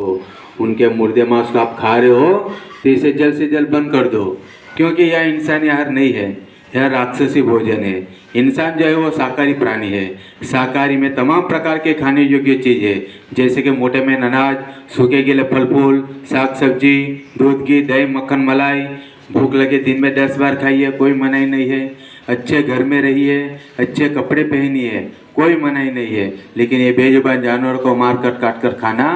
हो, उनके मुर्दे मांस को आप खा रहे हो तो इसे जल्द से जल्द बंद कर दो, क्योंकि यह इंसानी आहार नहीं है, यह राक्षसी भोजन है। इंसान जो है वो शाकाहारी प्राणी है। शाकाहारी में तमाम प्रकार के खाने योग्य चीज़ है, जैसे कि मोटे में अनाज, सूखे गीले फल फूल, साग सब्जी, दूध घी दही मक्खन मलाई। भूख लगे दिन में 10 बार खाइए, कोई मनाही नहीं है। अच्छे घर में रहिए, अच्छे कपड़े पहनिए, कोई मनाही नहीं है। लेकिन ये बेजुबान जानवर को मार कर काट कर खाना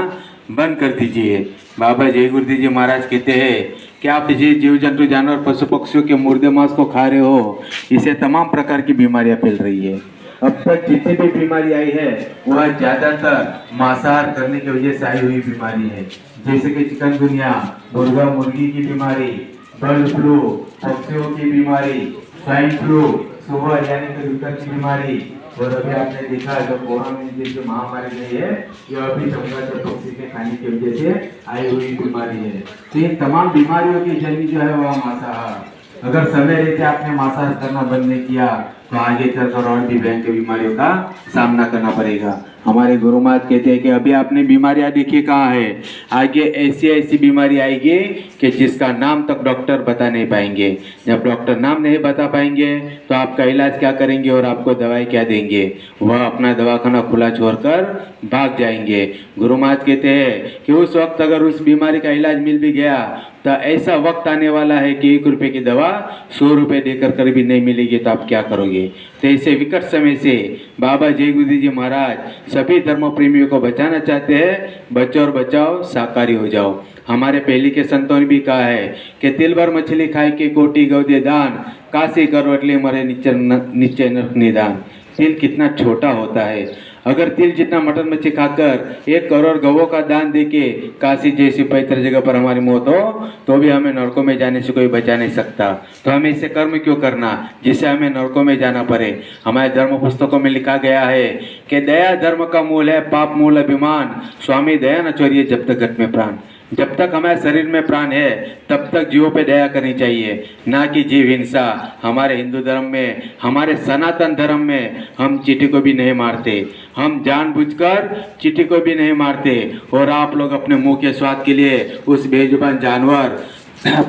बंद कर दीजिए। बाबा जय गुरुदेव जी महाराज कहते हैं कि आप जिस जीव जंतु जानवर पशु पक्षियों के मुर्दे मांस को खा रहे हो, इससे तमाम प्रकार की बीमारियां फैल रही है। अब तक जितनी भी बीमारी आई है वह ज़्यादातर मांसाहार करने की वजह से आई हुई बीमारी है, जैसे कि चिकनगुनिया, मुर्गा मुर्गी की बीमारी, बर्ड फ्लू, पक्षियों की बीमारी, स्वाइन फ्लू, सुगर यानी कि विकट की बीमारी। और अभी आपने देखा जो कोरोना जैसी महामारी गई है, यह अभी चमगादड़ पक्षी के खाने की वजह से आई हुई बीमारी है। तो इन तमाम बीमारियों की जन्म जो है वह मांसाहार। अगर समय रहते आपने मांसाहार करना बंद नहीं किया तो आगे चलकर और भी भयंकर बीमारियों का सामना करना पड़ेगा। हमारे गुरु महाराज कहते हैं कि अभी आपने बीमारियां देखी कहाँ है, आगे ऐसी ऐसी बीमारी आएगी कि जिसका नाम तक डॉक्टर बता नहीं पाएंगे। जब डॉक्टर नाम नहीं बता पाएंगे तो आपका इलाज क्या करेंगे और आपको दवाई क्या देंगे? वह अपना दवाखाना खुला छोड़कर भाग जाएंगे। गुरु महाराज कहते हैं कि उस वक्त अगर उस बीमारी का इलाज मिल भी गया तो ऐसा वक्त आने वाला है कि 1 रुपये की दवा 100 रुपये देकर कर भी नहीं मिलेगी, तो आप क्या करोगे? तो ऐसे विकट समय से बाबा जय गुरुदेव जी महाराज सभी धर्म प्रेमियों को बचाना चाहते हैं। बचो और बचाओ, शाकाहारी हो जाओ। हमारे पहले के संतों ने भी कहा है कि तिल भर मछली खाए के कोटि गौ दे दान, काशी करवटले मरे निश्चय नरक निदान। तिल कितना छोटा होता है, अगर तिल जितना मटन मच्छी खाकर 1 करोड़ गवों का दान देके काशी जैसी पवित्र जगह पर हमारी मौत हो तो भी हमें नरकों में जाने से कोई बचा नहीं सकता। तो हमें इससे कर्म क्यों करना जिससे हमें नरकों में जाना पड़े? हमारे धर्म पुस्तकों में लिखा गया है कि दया धर्म का मूल है, पाप मूल अभिमान, स्वामी दया न छोड़िए जब तक घट में प्राण। जब तक हमारे शरीर में प्राण है तब तक जीवों पे दया करनी चाहिए, ना कि जीव हिंसा। हमारे हिंदू धर्म में, हमारे सनातन धर्म में हम चींटी को भी नहीं मारते, हम जानबूझकर चींटी को भी नहीं मारते। और आप लोग अपने मुंह के स्वाद के लिए उस बेजुबान जानवर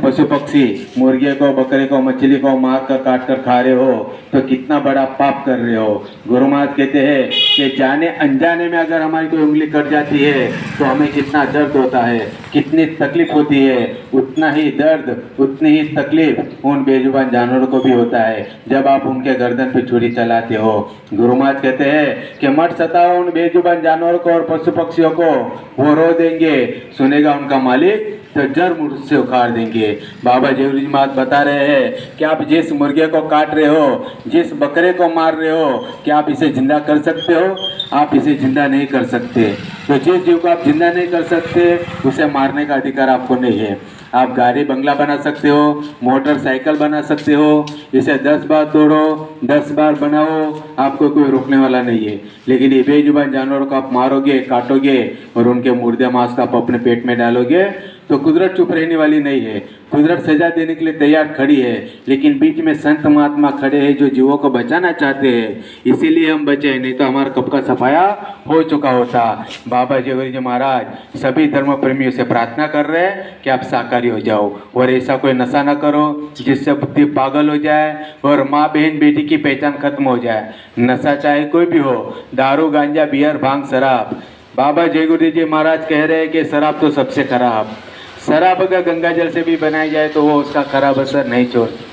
पशु पक्षी, मुर्गे को, बकरे को, मछली को मार कर काट कर खा रहे हो तो कितना बड़ा पाप कर रहे हो। गुरु महाराज कहते हैं कि जाने अनजाने में अगर हमारी कोई उंगली कट जाती है तो हमें कितना दर्द होता है, कितनी तकलीफ होती है। उतना ही दर्द, उतनी ही तकलीफ उन बेजुबान जानवरों को भी होता है जब आप उनके गर्दन पे छुरी चलाते हो। गुरु महाराज कहते हैं कि मत सताओ उन बेजुबान जानवरों को और पशु पक्षियों को, वो रो देंगे, सुनेगा उनका मालिक तो जड़ मुझ से उखाड़ देंगे। बाबा जय गुरुदेव जी महाराज बता रहे हैं कि आप जिस मुर्गे को काट रहे हो, जिस बकरे को मार रहे हो, क्या आप इसे जिंदा कर सकते हो? आप इसे जिंदा नहीं कर सकते। तो जिस जीव को आप जिंदा नहीं कर सकते उसे मारने का अधिकार आपको नहीं है। आप गाड़ी बंगला बना सकते हो, मोटरसाइकिल बना सकते हो, इसे 10 बार तोड़ो, 10 बार बनाओ, आपको कोई रोकने वाला नहीं है। लेकिन ये बेजुबान जानवरों को आप मारोगे, काटोगे और उनके मुर्दे मांस को आप अपने पेट में डालोगे तो कुदरत चुप रहने वाली नहीं है। कुदरत सजा देने के लिए तैयार खड़ी है, लेकिन बीच में संत महात्मा खड़े हैं जो जीवों को बचाना चाहते हैं, इसीलिए हम बचे, नहीं तो हमारा कब का सफाया हो चुका होता। बाबा जय गुरुदेव जी महाराज सभी धर्म प्रेमियों से प्रार्थना कर रहे हैं कि आप शाकाहारी हो जाओ और ऐसा कोई नशा न करो जिससे बुद्धि पागल हो जाए और माँ बहन बेटी की पहचान खत्म हो जाए। नशा चाहे कोई भी हो, दारू गांजा बियर भांग शराब। बाबा जय गुरुदेव जी महाराज कह रहे हैं कि शराब तो सबसे खराब, शराब अगर गंगा जल से भी बनाई जाए तो वो उसका खराब असर नहीं छोड़ती।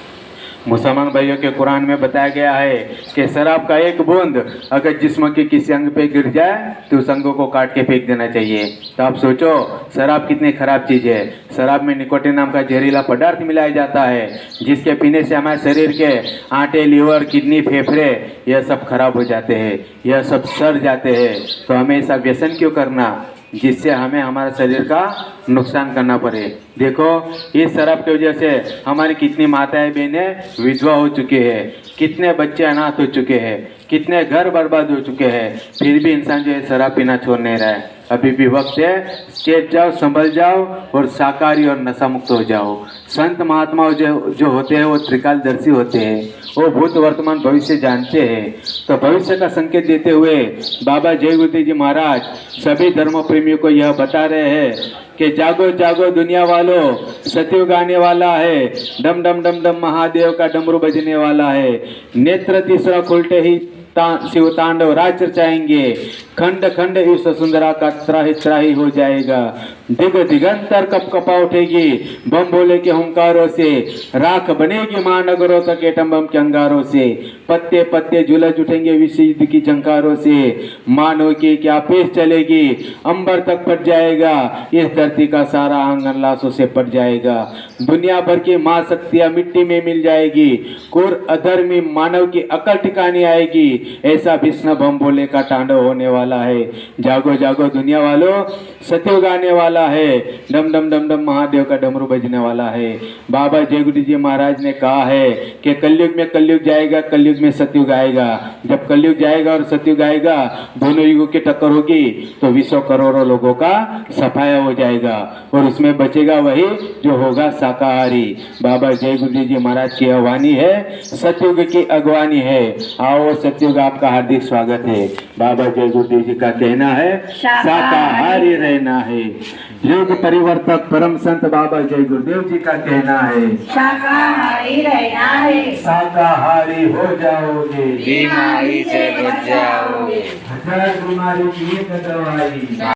मुसलमान भाइयों के कुरान में बताया गया है कि शराब का एक बूंद अगर जिस्म के किसी अंग पे गिर जाए तो उस अंगों को काट के फेंक देना चाहिए। तो आप सोचो शराब कितनी खराब चीज़ है। शराब में निकोटीन नाम का जहरीला पदार्थ मिलाया जाता है जिसके पीने से हमारे शरीर के आंटे, लीवर, किडनी, फेफड़े यह सब खराब हो जाते हैं, यह सब सड़ जाते हैं। तो हमें ऐसा व्यसन क्यों करना जिससे हमें हमारे शरीर का नुकसान करना पड़े? देखो इस शराब की वजह से हमारी कितनी माताएं बहनें विधवा हो चुके हैं, कितने बच्चे अनाथ हो चुके हैं, कितने घर बर्बाद हो चुके हैं, फिर भी इंसान जो है शराब पीना छोड़ नहीं रहा है। अभी भी वक्त है, चेत जाओ, संभल जाओ और शाकाहारी और नशा मुक्त हो जाओ। संत महात्मा जो होते हैं वो त्रिकालदर्शी होते हैं, वो भूत वर्तमान भविष्य जानते हैं। तो भविष्य का संकेत देते हुए बाबा जय गुरुदेव जी महाराज सभी धर्म प्रेमियों को यह बता रहे हैं कि जागो जागो दुनिया वालों, सतयुग आने वाला है, डम डम डम डम महादेव का डमरू बजने वाला है। नेत्र तीसरा खुलते ही शिव तांडव राज रचाएंगे, खंड खंड इस वसुंधरा का त्राही त्राही हो जाएगा। दिग दिगंतर कप कपा उठेगी बम बोले के हुंकारों से, राख बनेगी महानगरों तक एटम बम के अंगारों से। पत्ते पत्ते झुलस उठेंगे विश्व युद्ध की झंकारों से, मानो की क्या पेश चलेगी, अंबर तक फट जाएगा, इस धरती का सारा आंगन लाशों से पट जाएगा। दुनिया भर की महाशक्तियां मिट्टी में मिल जाएगी, क्रूर अधर्मी मानव की अकल ठिकाने आएगी, ऐसा विष्णु बम बोले का तांडव होने वाला है। जागो जागो दुनिया वालों, सतयुग आने वाला है, डम डम डम डम महादेव का डमरू बजने वाला है। बाबा जय गुरु जी महाराज ने कहा है कि कलयुग में कलयुग जाएगा, कलयुग में सतयुग आएगा। जब कलयुग जाएगा और सतयुग आएगा, दोनों युगों की टक्कर होगी तो 20 करोड़ों लोगों का सफाया हो जाएगा और उसमें बचेगा वही जो होगा शाकाहारी। बाबा जय गुरु जी महाराज की अगवानी है, सतयुग की अगवानी है। आओ सतयुग आपका हार्दिक स्वागत है। बाबा जय गुरुदेव जी का कहना है शाकाहारी रहना है। युग परिवर्तक परम संत बाबा जय गुरुदेव जी का कहना है शाकाहारी रहना है, शाकाहारी हो जाओगे, बीमारी से बच जाओगे। हजार बीमारी की एक दवाई।